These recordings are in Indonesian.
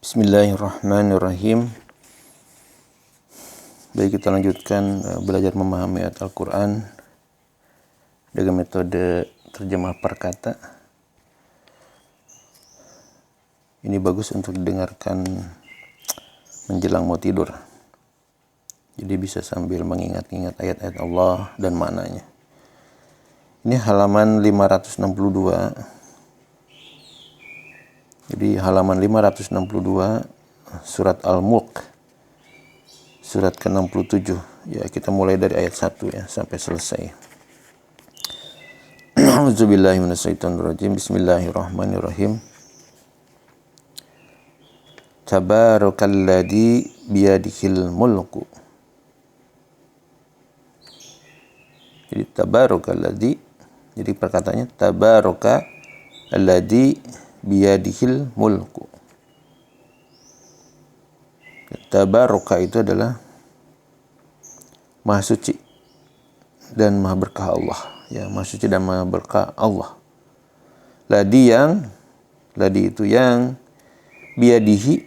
Bismillahirrahmanirrahim. Baik, kita lanjutkan belajar memahami ayat Al-Quran dengan metode terjemah perkata. Ini bagus untuk didengarkan menjelang mau tidur. Jadi bisa sambil mengingat-ingat ayat-ayat Allah dan maknanya. Ini halaman 562. Jadi halaman 562 surat Al-Mulk, surat ke-67. Ya, kita mulai dari ayat 1 ya sampai selesai. A'udzubillahi minasyaitonirrajim. Bismillahirrahmanirrahim. Tabarakalladzi biyadihil mulku. Jadi tabarakalladzi, jadi perkataannya tabarakalladzi biyadihil mulku. Tabaraka itu adalah maha suci dan maha berkah Allah. Ya, maha suci dan maha berkah Allah. Ladi itu yang biyadihi,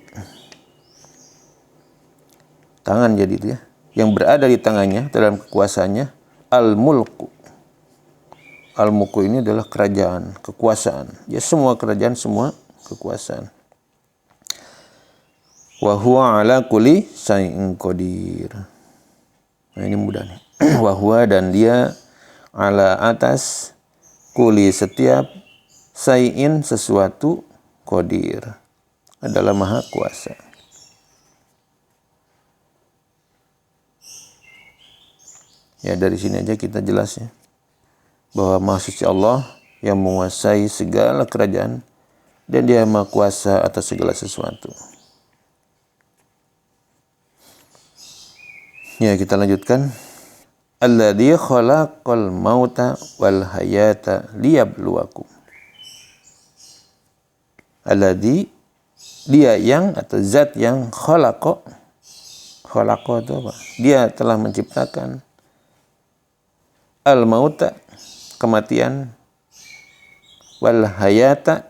tangan jadi itu ya, yang berada di tangannya dalam kekuasaannya, al-mulku. Al-mulku ini adalah kerajaan, kekuasaan. Ya, semua kerajaan, semua kekuasaan. Wa huwa ala kulli syai'in qadir. Nah, ini mudah nih. Wa huwa, dan dia ala atas kulli setiap syai'in sesuatu, qadir adalah maha kuasa. Ya, dari sini aja kita jelas ya, bahwa maha suci Allah yang menguasai segala kerajaan dan dia maha kuasa atas segala sesuatu. Ya, kita lanjutkan. Alladzi khalaqal mauta wal hayata liyabluwakum. Alladzi, dia yang atau zat yang khalaqa itu apa? Dia telah menciptakan al-mauta, kematian, wal hayata,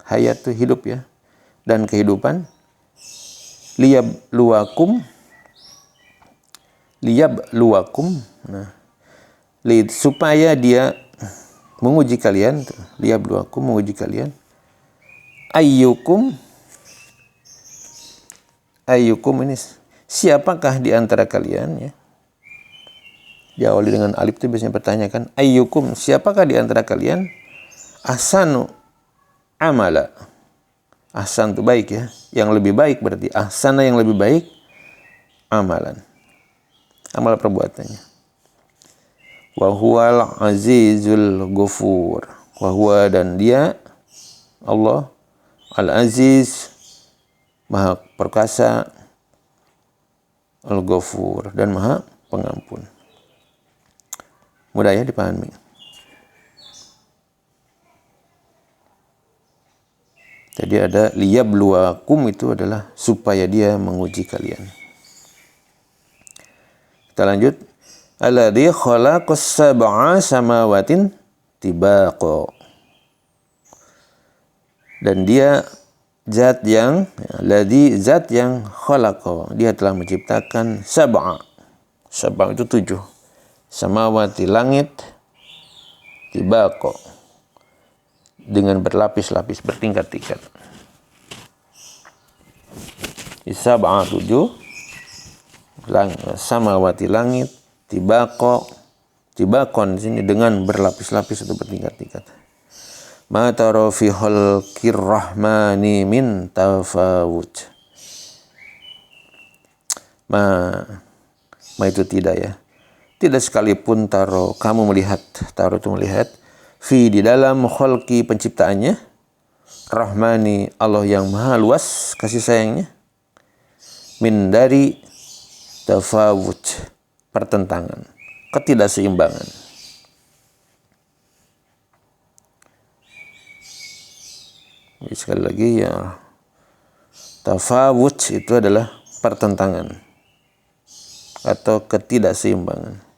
hayat itu hidup ya, dan kehidupan, liyabluwakum, nah, supaya dia menguji kalian, liyabluwakum, menguji kalian, ayyukum ini siapakah di antara kalian ya. Diawali dengan alif itu biasanya pertanyakan, ayyukum, siapakah di antara kalian, ahsanu amala. Ahsan itu baik ya, yang lebih baik berarti ahsana, yang lebih baik, amalan, amal perbuatannya. Wa huwal azizul ghafur. Wa huwa, dan dia Allah al-aziz, maha perkasa, al-ghafur, dan maha pengampun. Mudah ya dipahami. Jadi ada liyabluwakum, itu adalah supaya dia menguji kalian. Kita lanjut. Alladzi khalaqas sab'a samawatin tibaqa. Dan dia zat yang, zat yang khalaqa, dia telah menciptakan sab'a. Sab'a itu 7. Samawati, langit, tibaqa, dengan berlapis-lapis, bertingkat-tingkat. Sab'a 7, samawati langit, tibaqon di sini dengan berlapis-lapis atau bertingkat-tingkat. Ma tara fi khalqir rahmani min tafawut. Ma itu tidak ya. Tidak sekalipun kamu melihat, itu melihat, fi di dalam khalqi penciptaannya, rahmani Allah yang maha luas kasih sayangnya, min dari tafawut, pertentangan, ketidakseimbangan. Jadi sekali lagi ya, tafawut itu adalah pertentangan atau ketidakseimbangan.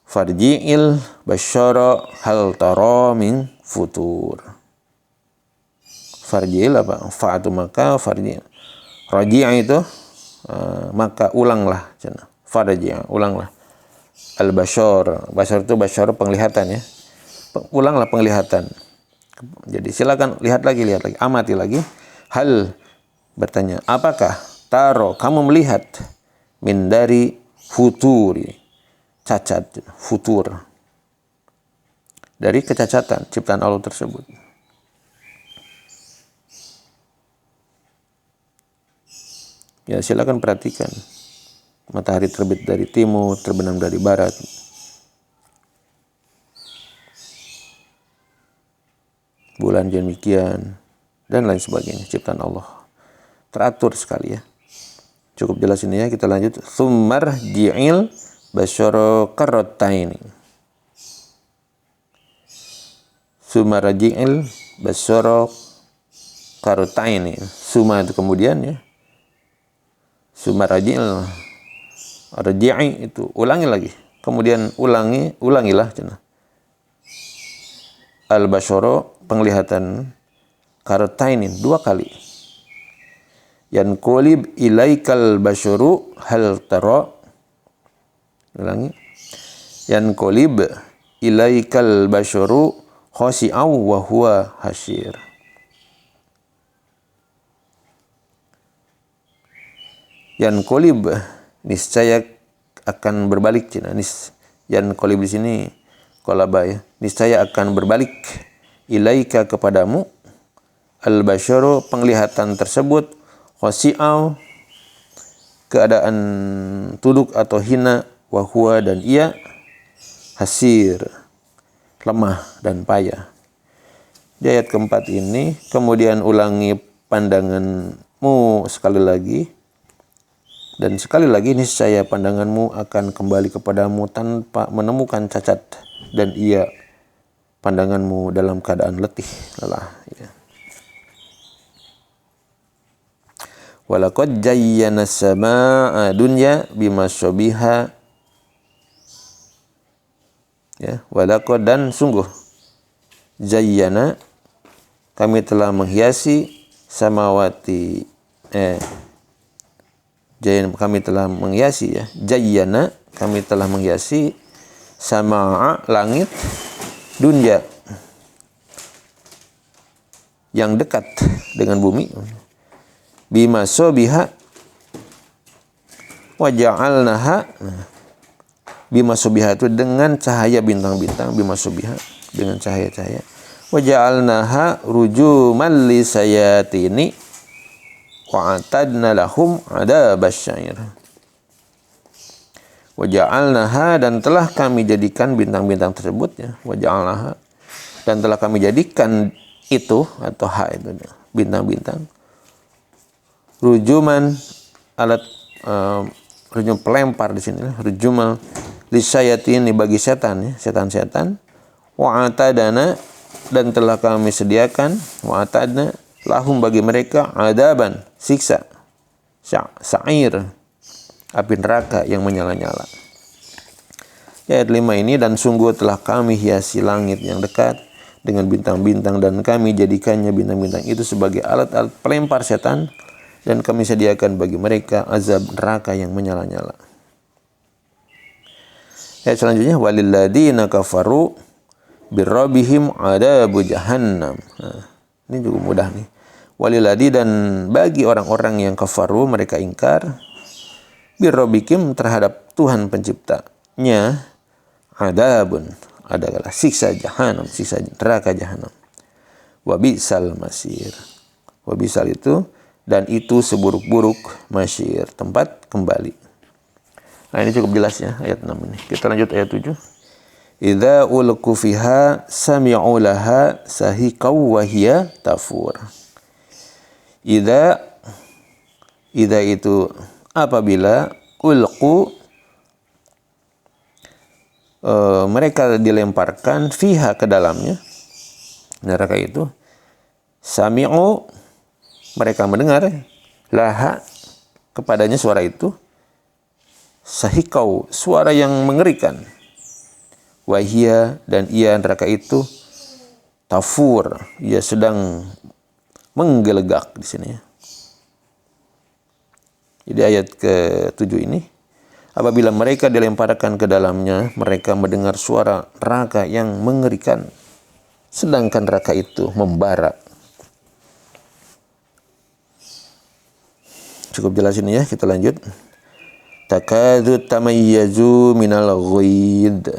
Farji'il basyara hal tara min futur. farji'il apa? Fa'atu maka farji'. Raji'a itu maka ulanglah cenah. Farji'a ulanglah. Al-basyar. Basyar itu basyar penglihatan ya. Ulanglah penglihatan. Jadi silakan lihat lagi, amati lagi. Hal bertanya, apakah taro kamu melihat min dari futuri, cacat, futur, dari kecacatan ciptaan Allah tersebut. Ya silakan perhatikan. Matahari terbit dari timur, terbenam dari barat. Bulan demikian dan lain sebagainya, ciptaan Allah teratur sekali ya. Cukup jelas ini ya, kita lanjut. Tsumar ji'il basyara karrataini. Tsumar ji'il basyara karrataini. Suma itu kemudian ya. Tsumar ji'il raji'i itu ulangi lagi. Kemudian ulangilah cenah. Al-basyara penglihatan kartainin 2 kali. Yanqalib ilaikal basyaru hal tara. Ulangi. Yanqalib ilaikal basyaru khasi'aw wa huwa hasyir. Yanqalib niscaya akan berbalik cina. Yanqalib di sini qalaba ya. Niscaya akan berbalik ilaika kepadamu al-basyaru penglihatan tersebut khasi'aw keadaan tunduk atau hina wa huwa dan ia hasir lemah dan payah. Di ayat keempat ini kemudian ulangi pandanganmu sekali lagi dan sekali lagi niscaya pandanganmu akan kembali kepadamu tanpa menemukan cacat dan ia pandanganmu dalam keadaan letih lelah ya. Walaqad jayyana as-samaa'a dunya bima syabiha ya. Walaqad dan sungguh jayyana kami telah menghiasi samawati kami telah menghiasi ya. Jayyana kami telah menghiasi samaa langit dunya yang dekat dengan bumi bima sobiha wa ja'alnaha bima sobiha itu dengan cahaya bintang-bintang bima sobiha dengan cahaya-cahaya wa ja'alnaha rujuman lisayatini wa atadna lahum adabasyair wa ja'alnaha dan telah kami jadikan bintang-bintang tersebut ya wa ja'alnaha dan telah kami jadikan itu atau ha itu bintang-bintang rujuman alat rujum pelempar di sini rujumal lisayatin bagi setan ya setan-setan wa atadana dan telah kami sediakan wa atadna lahum bagi mereka adaban siksa sa'ir api neraka yang menyala-nyala. Ayat 5 ini dan sungguh telah kami hiasi langit yang dekat dengan bintang-bintang dan kami jadikannya bintang-bintang itu sebagai alat-alat pelempar setan dan kami sediakan bagi mereka azab neraka yang menyala-nyala. Ayat selanjutnya walilladzina kafaru birrabbihim adabu jahannam. Nah, ini juga mudah nih. Walilladzi dan bagi orang-orang yang kafaru mereka ingkar birrabbikum terhadap Tuhan penciptanya adabun adalah siksa jahanam siksa neraka jahanam wa bisal masir wa bisal itu dan itu seburuk-buruk masyir tempat kembali. Nah ini cukup jelas ya ayat 6 ini. Kita lanjut ayat 7. Idza ulqu fiha sami'u laha sahiqaw wa hiya tafur. Idza itu apabila ulqu mereka dilemparkan fiha ke dalamnya neraka itu sami'u mereka mendengar laha kepadanya suara itu sahikau suara yang mengerikan wahia dan ia neraka itu tafur ia sedang menggelegak di sini. Jadi ayat ke-7 ini, apabila mereka dilemparkan ke dalamnya, mereka mendengar suara neraka yang mengerikan, sedangkan neraka itu membara. Cukup jelas ini ya, kita lanjut. Takadu tamayyazu minal ghaid.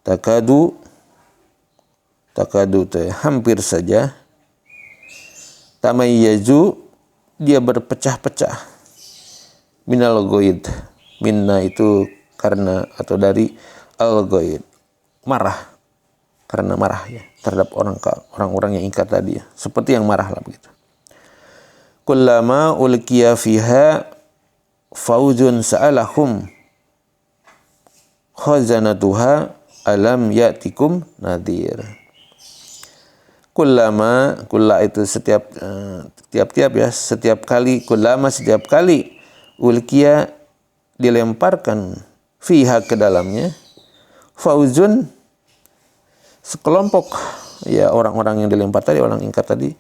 Takadu hampir saja. Tamayyazu, dia berpecah-pecah. Minal ghaid. Minna itu karena atau dari al-ghaid. Marah. Karena marah ya terhadap orang-orang yang ingkar tadi ya. Seperti yang marah lah begitu. Kullama ulqiya fiha fauzun sa'alahum khazanatuha alam ya'tikum nadhir. Kulla itu setiap kali, setiap kali ulqiya dilemparkan fiha ke dalamnya, fauzun sekelompok ya orang-orang yang dilempar tadi, orang ingkar tadi,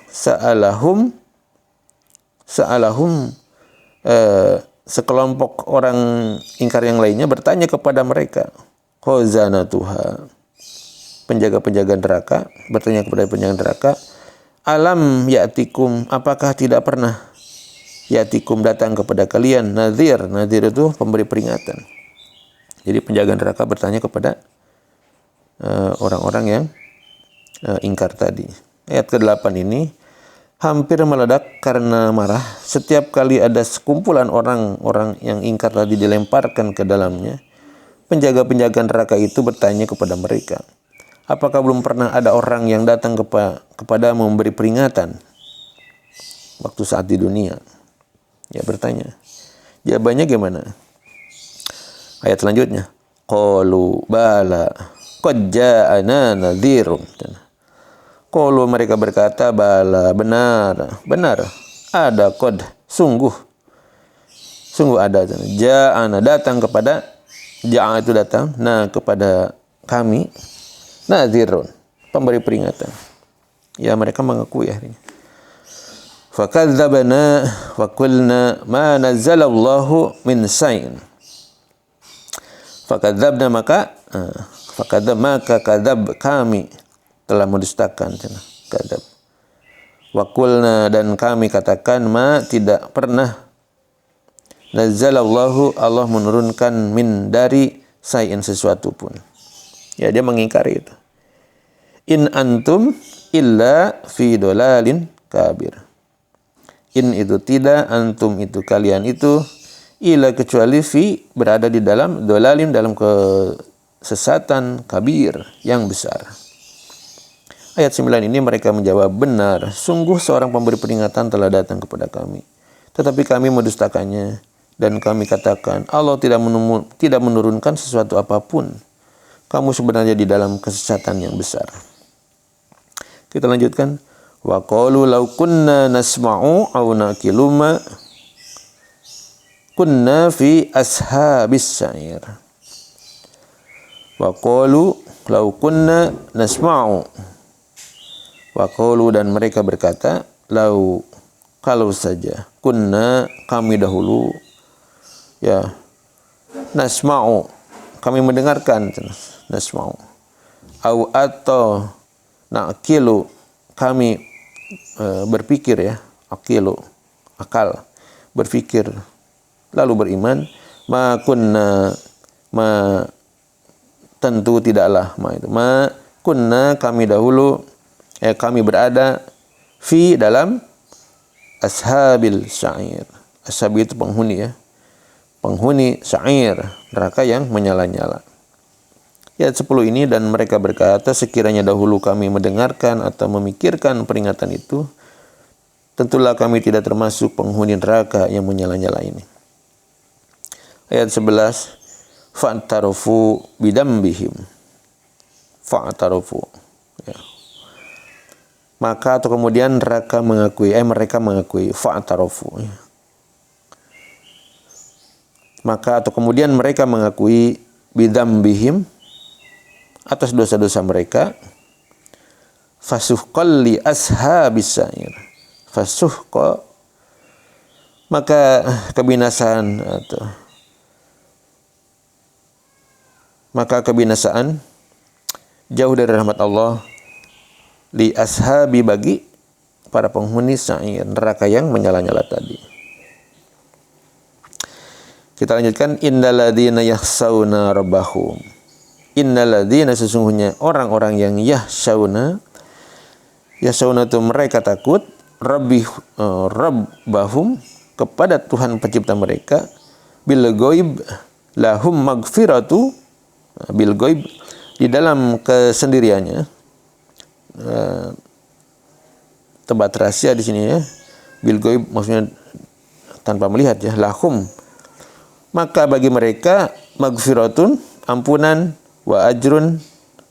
sa'alahum sekelompok orang ingkar yang lainnya bertanya kepada mereka, khazanatuha, penjaga-penjaga neraka bertanya kepada penjaga neraka, alam ya'tikum, apakah tidak pernah ya'tikum datang kepada kalian nadhir itu pemberi peringatan. Jadi penjaga neraka bertanya kepada orang-orang yang ingkar tadi. Ayat ke-8 ini hampir meledak karena marah setiap kali ada sekumpulan orang-orang yang ingkar tadi dilemparkan ke dalamnya. Penjaga-penjaga neraka itu bertanya kepada mereka, apakah belum pernah ada orang yang datang kepada memberi peringatan waktu saat di dunia? Ya bertanya. Jawabannya gimana? Ayat selanjutnya. Qalu bala qad ja'ana nadhirun. Qalu, mereka berkata, bala, benar ada, qad sungguh ada, ja'ana datang kepada, ja'a itu datang, nah kepada kami, nadhirun pemberi peringatan. Ya mereka mengakui akhirnya. Fakadzabna wa qulna ma nazzalallahu min sain. Fakadzabna maka kadzab kami telah mendustakan, kadzab. Wa qulna, dan kami katakan, ma tidak pernah, nazzalallahu Allah menurunkan min dari sain sesuatu pun. Ya dia mengingkari itu. In antum illa fi dolalin kabir. In itu tidak, antum itu kalian itu, illa kecuali fi berada di dalam, dolalin dalam kesesatan, kabir yang besar. Ayat 9 ini mereka menjawab, benar, sungguh seorang pemberi peringatan telah datang kepada kami, tetapi kami mendustakannya, dan kami katakan Allah tidak menurunkan sesuatu apapun. Kamu sebenarnya di dalam kesesatan yang besar. Kita lanjutkan. Wa qalu law kunna nasma'u aw naqilu ma kunna fi ashabis sa'ir. Wa qalu law kunna nasma'u. Wa qalu, dan mereka berkata, lau, kalau saja, kunna kami dahulu, ya, nasma'u kami mendengarkan, nasma'u, au atau naqilu kami berpikir, ya, aqilu akal, berpikir lalu beriman, ma kunna, ma tentu tidaklah, ma itu, ma kunna kami dahulu, kami berada fi dalam ashabil sa'ir. Ashab itu penghuni, ya, penghuni sa'ir, neraka yang menyala-nyala. Ayat 10 ini, dan mereka berkata, sekiranya dahulu kami mendengarkan atau memikirkan peringatan itu, tentulah kami tidak termasuk penghuni neraka yang menyala-nyala ini. Ayat 11, fa'tarofu bidambihim. Fa'tarofu, ya. Maka atau kemudian neraka mengakui, mereka mengakui, fa'tarofu, ya. Maka atau kemudian mereka mengakui bidambihim, atas dosa-dosa mereka, fasuhqal li ashabis sa'ir. Fasuhqa, maka kebinasaan jauh dari rahmat Allah, li ashabi, bagi para penghuni sa'ir, neraka yang menyala-nyala tadi. Kita lanjutkan, innal ladzina yakhshawna rabbahum. Innal ladzina, sesungguhnya orang-orang yang yakhshawna itu mereka takut, rabbahum, kepada Tuhan pencipta mereka, bil ghaib lahum maghfiratu, bil ghaib, di dalam kesendiriannya, tempat rahasia di sini ya, bil ghaib maksudnya tanpa melihat ya, lahum, maka bagi mereka maghfiratun, ampunan, wa ajrun,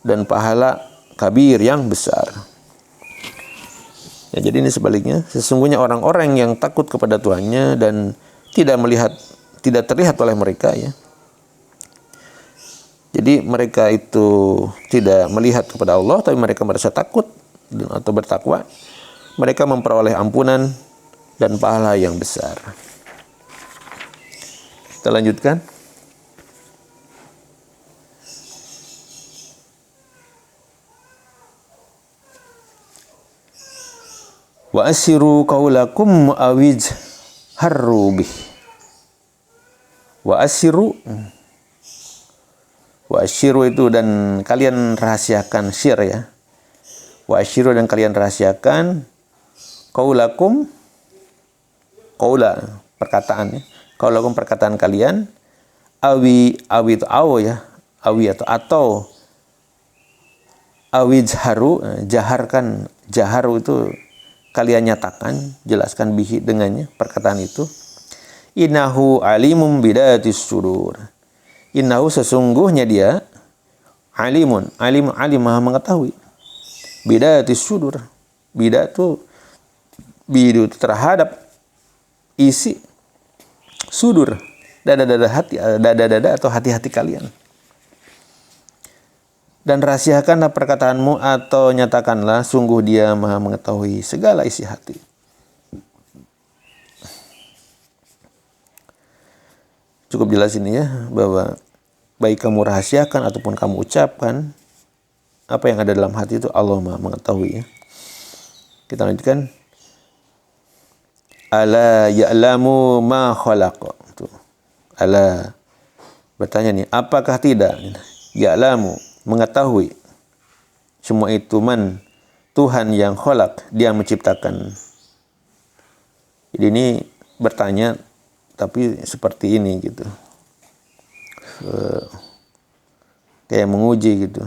dan pahala kabir, yang besar. Ya, jadi ini sebaliknya, sesungguhnya orang-orang yang takut kepada Tuhannya dan tidak terlihat oleh mereka ya. Jadi mereka itu tidak melihat kepada Allah, tapi mereka merasa takut atau bertakwa. Mereka memperoleh ampunan dan pahala yang besar. Kita lanjutkan. Wa asiru qaulakum awij harrubih. Wa asiru itu, dan kalian rahasiakan, syir ya. Wa asyiru, dan kalian rahasiakan, qaulakum, qaula, perkataan ya. Qaulakum, perkataan kalian, awi itu aw ya, awi atau awijharu, jaharkan, jaharu itu kalian nyatakan, jelaskan bihi, dengannya, perkataan itu. Innahu alimum bidatis sudur. Innahu, sesungguhnya dia, alim maha mengetahui, bidatis sudur. Bidu itu terhadap isi sudur, dada atau hati-hati kalian. Dan rahasiakanlah perkataanmu atau nyatakanlah, sungguh dia maha mengetahui segala isi hati. Cukup jelas ini ya, bahwa baik kamu rahasiakan ataupun kamu ucapkan, apa yang ada dalam hati itu Allah maha mengetahui ya. Kita lanjutkan. Ala ya'lamu ma khalaqa. Ala, bertanya nih, apakah tidak? Ya'lamu, mengetahui, semua itu man, Tuhan yang khalaq, dia menciptakan. Jadi ini bertanya tapi seperti ini gitu, kayak menguji gitu.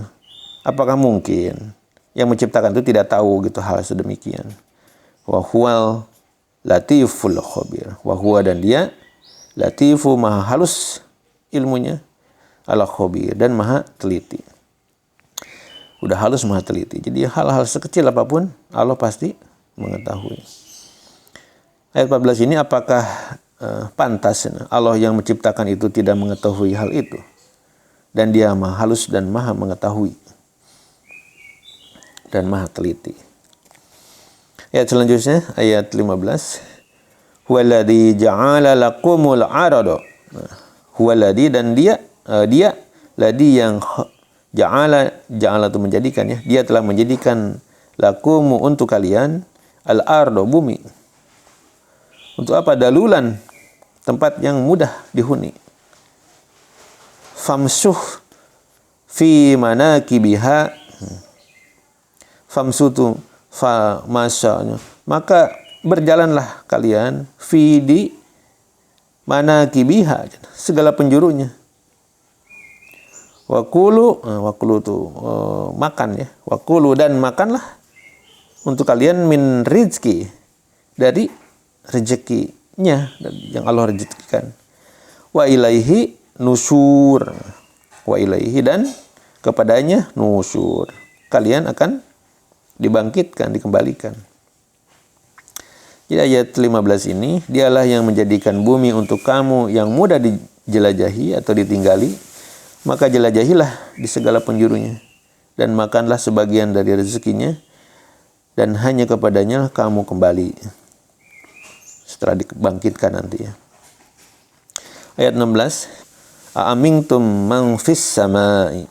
Apakah mungkin yang menciptakan itu tidak tahu gitu hal sedemikian? Wa huwal latiful khabir. Wa huwa, dan dia, latifu, maha halus ilmunya, al khabir, dan maha teliti. Udah halus, maha teliti. Jadi hal-hal sekecil apapun Allah pasti mengetahui. Ayat 14 ini, apakah pantas Allah yang menciptakan itu tidak mengetahui hal itu, dan dia maha halus dan maha mengetahui dan maha teliti. Ayat selanjutnya, ayat 15, huwaladzi ja'ala lakumul arada. Huwaladzi, dan dia ladzi yang ja'ala itu menjadikan ya, dia telah menjadikan lakumu, untuk kalian, al-ardo, bumi. Untuk apa? Dalulan, tempat yang mudah dihuni. Famsuh fi manakibiha. Famsutu fa masanya. Maka berjalanlah kalian fi, di manakibiha, segala penjurunya. Wakulu itu makan ya. Wakulu, dan makanlah untuk kalian min rizki, dari rezekinya yang Allah rezekikan. Wa ilaihi nusur. Wa ilaihi, dan kepadanya nusur, kalian akan dibangkitkan, dikembalikan. Jadi ayat 15 ini, dialah yang menjadikan bumi untuk kamu yang mudah dijelajahi atau ditinggali, maka jelajahilah di segala penjurunya, dan makanlah sebagian dari rezekinya, dan hanya kepadanya kamu kembali setelah dibangkitkan nanti ya. Ayat 16, a'amintum man fis samai.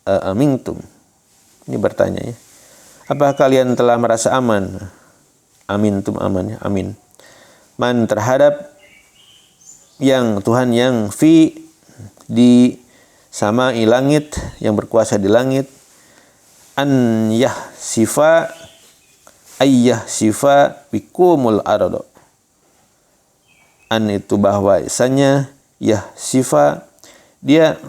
A'amintum. Ini bertanya ya. Apakah kalian telah merasa aman? Amintum, aman ya, amin. Man terhadap yang Tuhan yang fi di samai langit, yang berkuasa di langit, an yahsifa ayyah sifa bikumul ardo. An itu bahwasanya yahsifa dia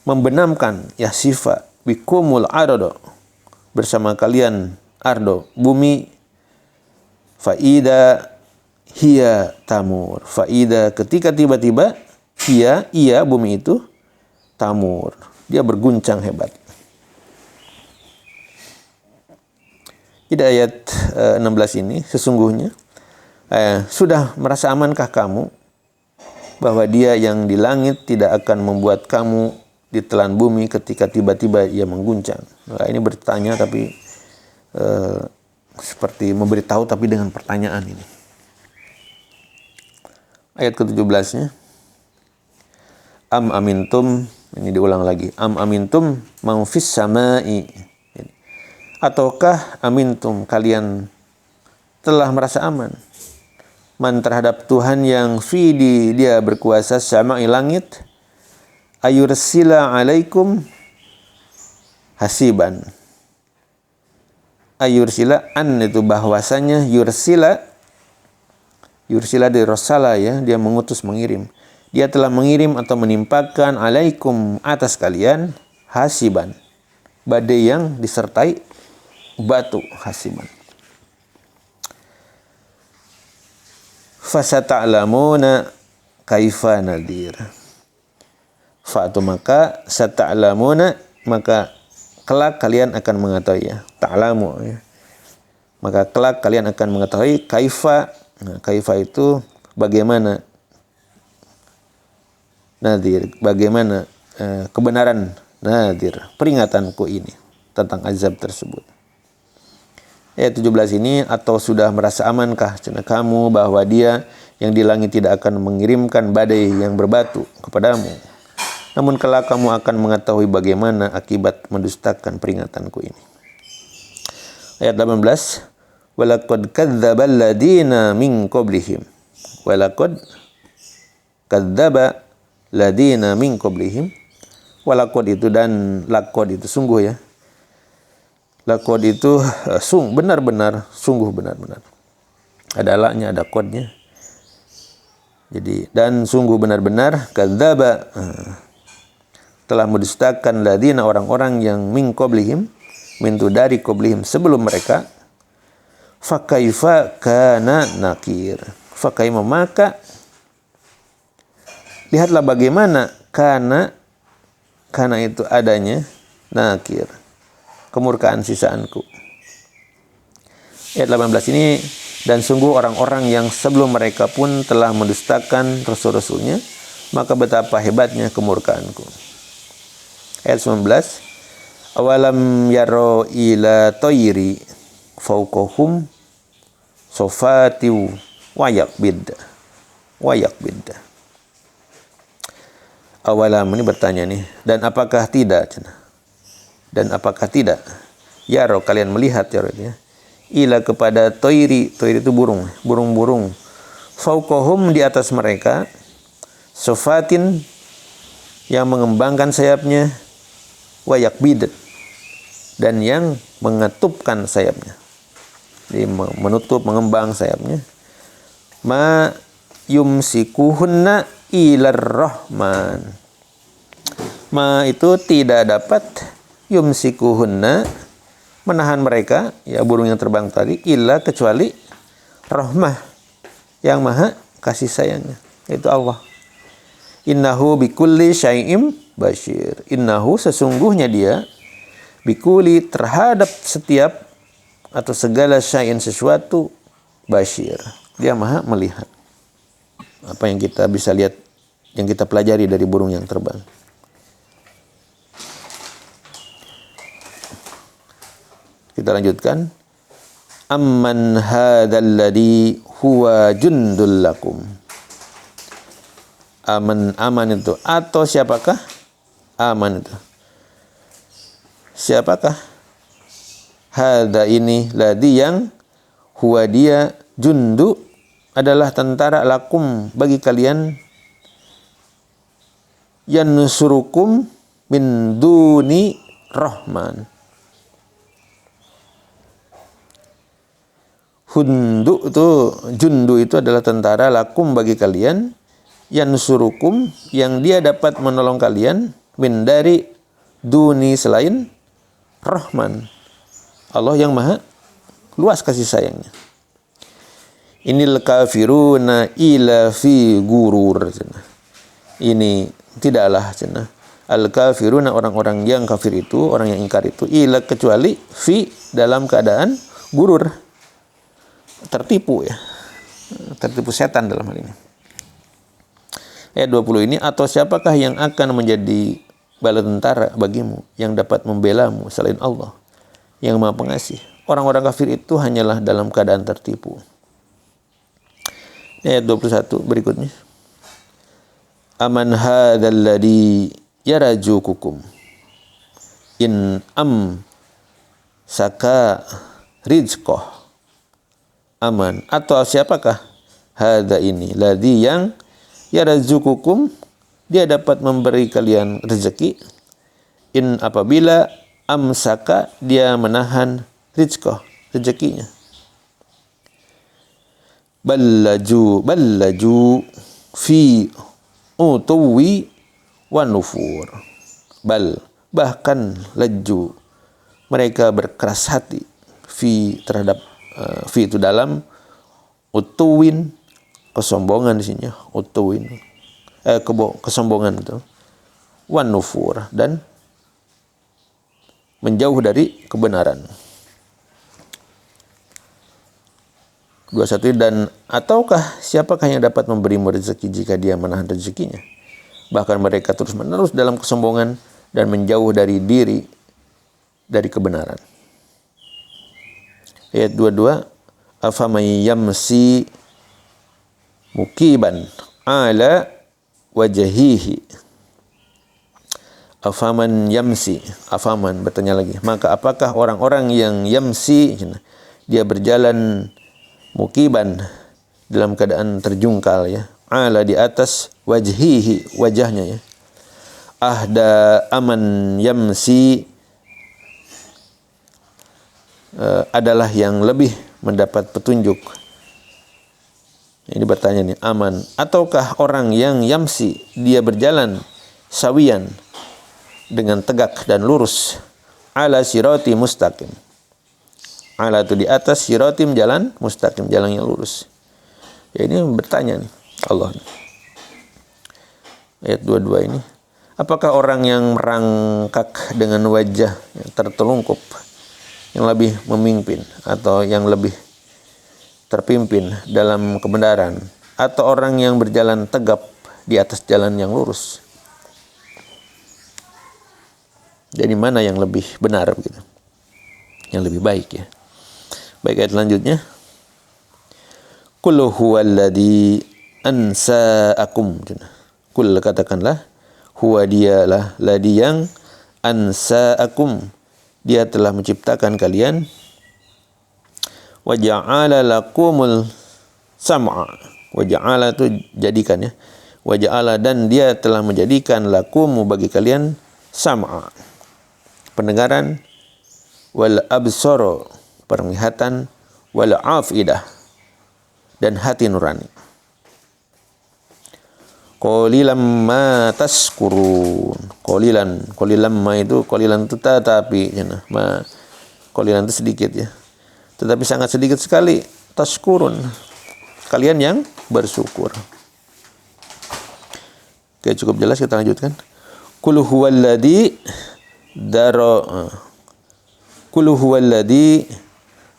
membenamkan yahsifa bikumul ardo bersama kalian ardo bumi, faida hiya tamur, faida ketika tiba-tiba ia bumi itu tamur, dia berguncang hebat. Jadi ayat 16 ini sesungguhnya sudah merasa amankah kamu bahwa dia yang di langit tidak akan membuat kamu ditelan bumi ketika tiba-tiba ia mengguncang. Nah, ini bertanya tapi seperti memberitahu tapi dengan pertanyaan ini. Ayat ke-17-nya. Am amintum, ini diulang lagi. Am amintum man fis samai. Ataukah amintum kalian telah merasa aman? Man terhadap Tuhan yang fi di dia berkuasa samai langit, ayursila alaikum hasiban. Ayursila an itu bahwasanya yursila dari rosala ya, dia mengutus, mengirim. Dia telah mengirim atau menimpakan alaikum atas kalian hasiban, badai yang disertai batu, hasiban. Fasata'lamuna kaifa nadir. Fa'atu maka sata'lamuna, maka kelak kalian akan mengetahui ya. Ta'lamu ya. Maka kelak kalian akan mengetahui kaifa. Nah, kaifa itu bagaimana nadir, bagaimana kebenaran nadir, peringatanku ini tentang azab tersebut. Ayat 17 ini, atau sudah merasa amankah kamu bahwa dia yang di langit tidak akan mengirimkan badai yang berbatu kepadamu, namun kelak kamu akan mengetahui bagaimana akibat mendustakan peringatanku ini. Ayat 18, walaqad kadzdzaba alladziina min qablihim. Walaqad kadzdzaba alladziina min qablihim. Walaqad itu dan laqad itu sungguh ya. Laqad itu benar-benar, sungguh benar-benar. Ada laknya, ada kodnya. Jadi dan sungguh benar-benar kadzdzaba telah mendustakan ladina orang-orang yang min qablihim, mintu dari qablihim sebelum mereka. Fakaifa kana nakir. Fakaifa maka lihatlah bagaimana kana itu adanya nakir, kemurkaan sisaanku. Ayat 18 ini, dan sungguh orang-orang yang sebelum mereka pun telah mendustakan rasul-rasulnya, maka betapa hebatnya kemurkaanku. Ayat 19, awalam yaro ila toyri fauqahum sofatiu wayak bidda. Awalam ini bertanya nih, dan apakah tidak yaro kalian melihat ya, ila kepada toiri itu burung-burung fauqahum di atas mereka, sofatin yang mengembangkan sayapnya, wayak bid dan yang mengetupkan sayapnya, jadi menutup, mengembang sayapnya. Ma yumsikuhunna ilar rahman. Ma itu tidak dapat yumsikuhunna menahan mereka, ya burung yang terbang tadi, illa kecuali rahmah yang maha kasih sayangnya, yaitu Allah. Innahu bikulli syai'im basyir. Innahu sesungguhnya dia bikulli terhadap setiap atau segala syai'in sesuatu basyir. Dia maha melihat. Apa yang kita bisa lihat, yang kita pelajari dari burung yang terbang. Kita lanjutkan. Amman hadzal ladzi huwa jundul lakum. Aman itu atau siapakah? Aman itu. Siapakah? Hadza ini ladzi yang huwa dia jundu adalah tentara lakum bagi kalian, yansurukum min duni rahman. Jundu itu adalah tentara lakum bagi kalian, yansurukum yang dia dapat menolong kalian, min dari duni selain rahman, Allah yang maha luas kasih sayangnya. Inil kafiruna ila fi gurur. Ini tidaklah al kafiruna orang-orang yang kafir itu, orang yang ingkar itu, ila kecuali fi dalam keadaan gurur, tertipu ya. Tertipu setan dalam hal ini. Ayat 20 ini, atau siapakah yang akan menjadi bala tentara bagimu yang dapat membelamu selain Allah yang Maha Pengasih. Orang-orang kafir itu hanyalah dalam keadaan tertipu. Ayat 21 berikutnya. Aman hadzal ladzi yarajukukum in saka rizqah. Aman, atau siapakah hadza ini ladzi yang yarazukukum dia dapat memberi kalian rezeki, in apabila amsaka dia menahan rizqah rezekinya. Ballaju fi utuwi wa nufur. Bahkan laju mereka berkeras hati terhadap fi itu dalam utuwin, kesombongan di sini, utuwin kesombongan itu, wan nufur, dan menjauh dari kebenaran. 21, dan ataukah siapakah yang dapat memberimu rezeki jika dia menahan rezekinya? Bahkan mereka terus menerus dalam kesombongan dan menjauh dari diri dari kebenaran. Ayat 22, afamay yamsi mukiban ala wajhihi. Afaman yamsi, afaman bertanya lagi, maka apakah orang-orang yang yamsi dia berjalan mukiban dalam keadaan terjungkal ya, ala di atas wajhihi wajahnya ya, ahda aman yamsi adalah yang lebih mendapat petunjuk. Ini bertanya nih, aman ataukah orang yang yamsi dia berjalan sawiyan dengan tegak dan lurus, ala sirati mustaqim. Ala itu di atas, siratim jalan mustaqim, jalan yang lurus. Ya, ini bertanya nih Allah. Ayat 22 ini, apakah orang yang merangkak dengan wajah yang tertelungkup yang lebih memimpin atau yang lebih terpimpin dalam kebenaran, atau orang yang berjalan tegap di atas jalan yang lurus? Jadi mana yang lebih benar begitu? Yang lebih baik ya. Baik, ayat selanjutnya. Qul huwallazi ansa'akum. Qul, katakanlah, huwa dialah ladzi yang ansa'akum dia telah menciptakan kalian, wa ja'ala lakumul sam'a. Wa ja'ala itu jadikan ya. Wa ja'ala, dan dia telah menjadikan lakum bagi kalian sam'a pendengaran, wal absara penglihatan, wal afidah dan hati nurani. Qalilan ma tashkurun. Qalilan ma itu, qalilan itu tetapi ma, qalilan itu sedikit ya, tetapi sangat sedikit sekali, tashkurun kalian yang bersyukur. Oke, cukup jelas, kita lanjutkan. Qul huwallazi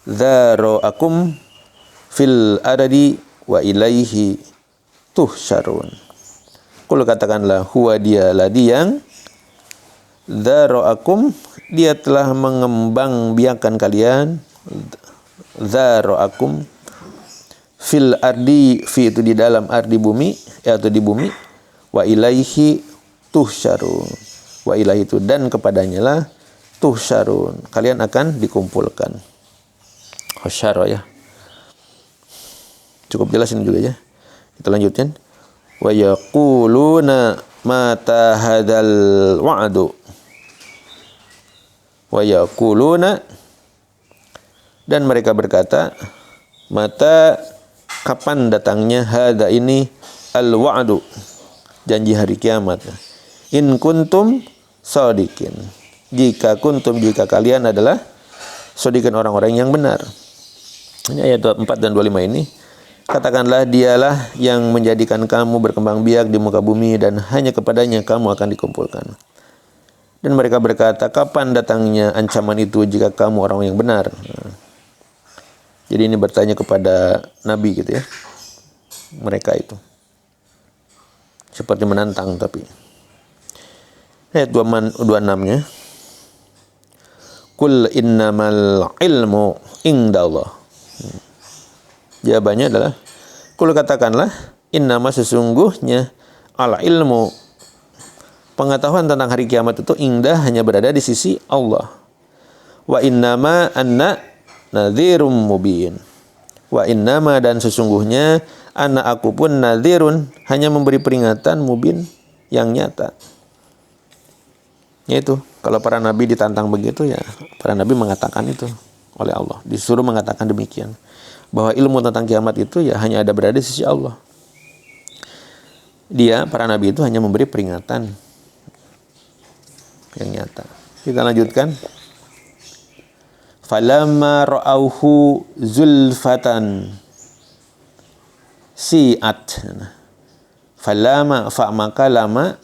dzara'akum fil ardi wa ilaihi tuhsyarun. Qul, katakanlah, huwa dia ladzi yang dzara'akum dia telah mengembangbiakkan kalian, dzara'akum fil ardi, fi itu di dalam ardi bumi, atau di bumi, wa ilaihi tuhsyarun, wa ilaihi itu dan kepadanya lah tuhsyarun, kalian akan dikumpulkan. Hasyara ya. Cukup jelas ini juga ya. Kita lanjutkan. Wa yaquluna mata hadzal wa'du. Wa yaquluna, dan mereka berkata, mata kapan datangnya hadza ini al wa'du, janji hari kiamat. In kuntum shadiqin, jika kalian adalah shadiqin, orang-orang yang benar. Ini ayat 4 dan 25 ini. Katakanlah, dialah yang menjadikan kamu berkembang biak di muka bumi dan hanya kepadanya kamu akan dikumpulkan. Dan mereka berkata, kapan datangnya ancaman itu jika kamu orang yang benar? Jadi ini bertanya kepada Nabi gitu ya. Mereka itu seperti menantang, tapi ayat 26-nya, Qul innamal ilmu indallah. Jawabannya adalah, Qul katakanlah, innama sesungguhnya al ilmu, pengetahuan tentang hari kiamat itu indah hanya berada di sisi Allah. Wa innama anna nadhirum mubin. Wa innama, dan sesungguhnya, ana aku pun nadhirun, hanya memberi peringatan, mubin, yang nyata. Yaitu kalau para nabi ditantang begitu ya, para nabi mengatakan itu oleh Allah, disuruh mengatakan demikian, bahwa ilmu tentang kiamat itu ya hanya ada berada di sisi Allah. Dia, para nabi itu hanya memberi peringatan yang nyata. Kita lanjutkan. Falamma ra'auhu zulfatan si'at. Falamma maka lama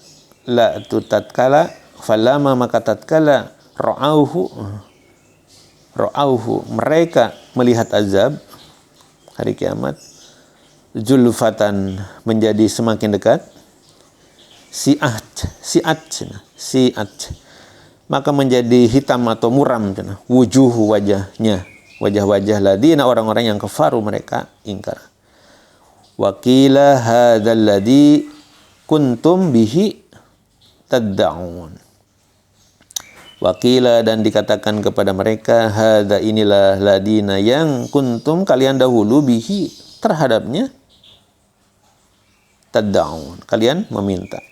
la tutatkala, falamma maka tatkala ra'auhu mereka melihat azab hari kiamat, zulfatan menjadi semakin dekat, si'at maka menjadi hitam atau muram wajah-wajah ladina, orang-orang yang kafaru, mereka ingkar. Wakila hadzal ladzi kuntum bihi tad'un. Wakila, dan dikatakan kepada mereka, hadza inilah ladina yang kuntum kalian dahulu bihi terhadapnya tad'un, kalian meminta.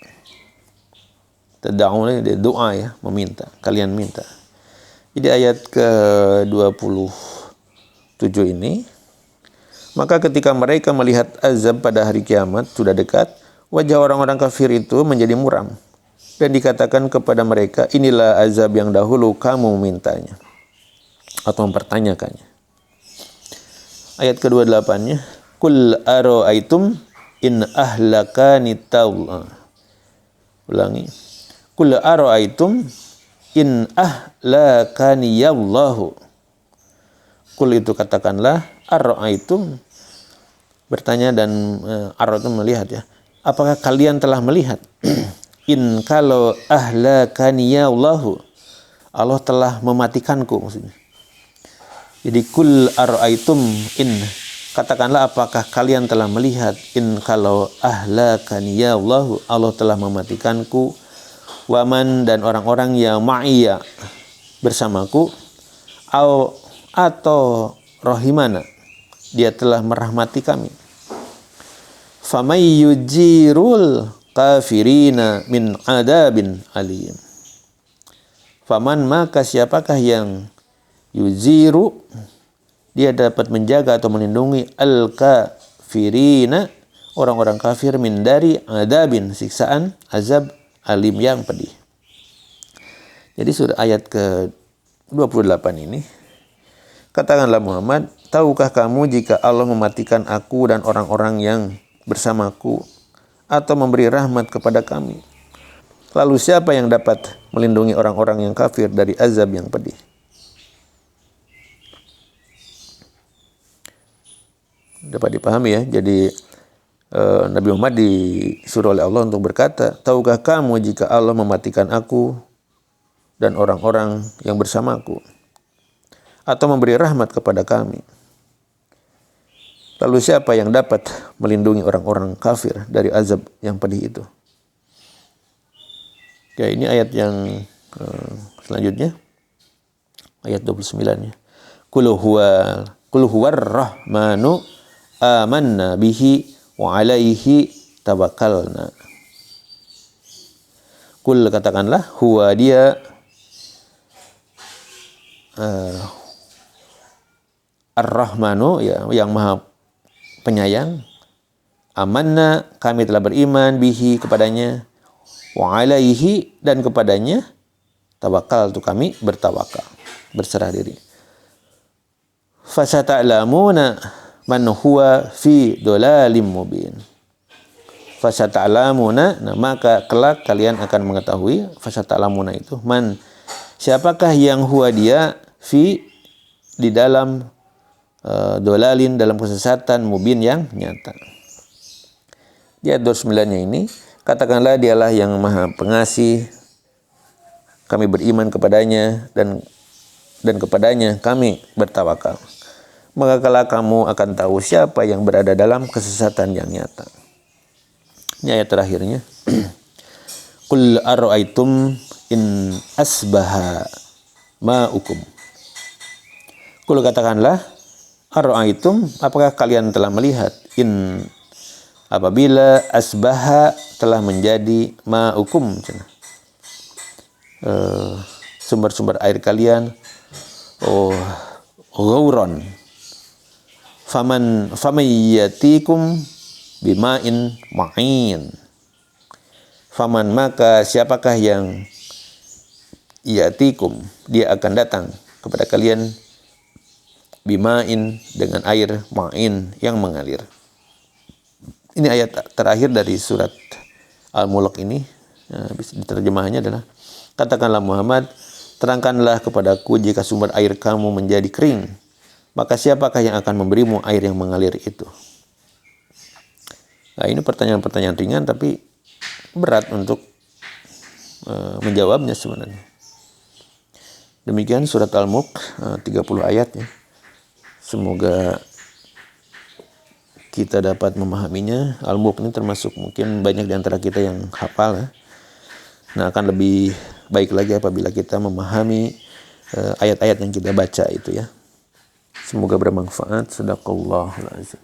Tad'un itu doa ya, meminta, kalian minta. Jadi ayat ke-27 ini, maka ketika mereka melihat azab pada hari kiamat sudah dekat, wajah orang-orang kafir itu menjadi muram. Dan dikatakan kepada mereka, inilah azab yang dahulu kamu mintanya atau mempertanyakannya. Ayat ke-28-nya, Qul ara'aitum in ahlakani tawla. Ulangi. Qul ara'aitum in ahlakani yallahu. Qul itu katakanlah, ara'aitum, bertanya, dan ara'aitum melihat ya. Apakah kalian telah melihat? In kalau ahlakani ya Allahu, Allah telah mematikanku maksudnya. Jadi kul ara'aitum in, katakanlah apakah kalian telah melihat, in kalau ahlakani ya Allahu, Allah telah mematikanku, waman, dan orang-orang yang ma'iyya bersamaku, atau rahimana, dia telah merahmati kami. Famay yujirul kafirina min adabin alim. Faman, maka siapakah yang yuziru, dia dapat menjaga atau melindungi, al kafirina, orang-orang kafir, min dari adabin, siksaan, azab, alim yang pedih. Jadi sudah ayat ke-28 ini, katakanlah Muhammad, tahukah kamu jika Allah mematikan aku dan orang-orang yang bersamaku, atau memberi rahmat kepada kami, lalu siapa yang dapat melindungi orang-orang yang kafir dari azab yang pedih? Dapat dipahami ya. Jadi Nabi Muhammad disuruh oleh Allah untuk berkata, tahukah kamu jika Allah mematikan aku dan orang-orang yang bersamaku, atau memberi rahmat kepada kami. Lalu siapa yang dapat melindungi orang-orang kafir dari azab yang pedih itu? Ya, ini ayat yang selanjutnya, ayat 29 ya. Qul huwar rahmanu amanna bihi wa alaihi tawakkalna. Qul, katakanlah, huwa dia Ar-Rahmanu, ya, yang maha penyayang. Amanna, kami telah beriman, bihi, kepadanya, wa alaihi, dan kepadanya tawakal, itu kami bertawakal, berserah diri. Fasata'lamuna man huwa fi dhalalim mubin. Fasata'lamuna, nah maka kelak kalian akan mengetahui, fasata'lamuna itu man, siapakah yang huwa dia, fi, di dalam dolalin, dalam kesesatan, mubin, yang nyata. Di ayat 29-nya ini, katakanlah dialah yang maha pengasih, kami beriman kepadanya, dan kepadanya kami bertawakal. Maka kelak kamu akan tahu siapa yang berada dalam kesesatan yang nyata. Ini ayat terakhirnya. Qul ara'aitum in asbaha ma'ukum. Qul, katakanlah, ara'aitum, apakah kalian telah melihat, in, apabila asbaha, telah menjadi, ma'ukum, sumber-sumber air kalian, ghauron, faman yatikum bima'in ma'in. Faman, maka siapakah yang yatikum, dia akan datang kepada kalian, bima'in, dengan air, ma'in, yang mengalir. Ini ayat terakhir dari surat Al-Mulk ini. Terjemahannya adalah, katakanlah Muhammad, terangkanlah kepadaku jika sumber air kamu menjadi kering, maka siapakah yang akan memberimu air yang mengalir itu? Nah, ini pertanyaan-pertanyaan ringan tapi berat untuk menjawabnya sebenarnya. Demikian surat Al-Mulk, 30 ayat ya. Semoga kita dapat memahaminya. Al-Mulk ini termasuk mungkin banyak di antara kita yang hafal ya. Nah, akan lebih baik lagi apabila kita memahami ayat-ayat yang kita baca itu ya. Semoga bermanfaat. Shadaqallahul azim.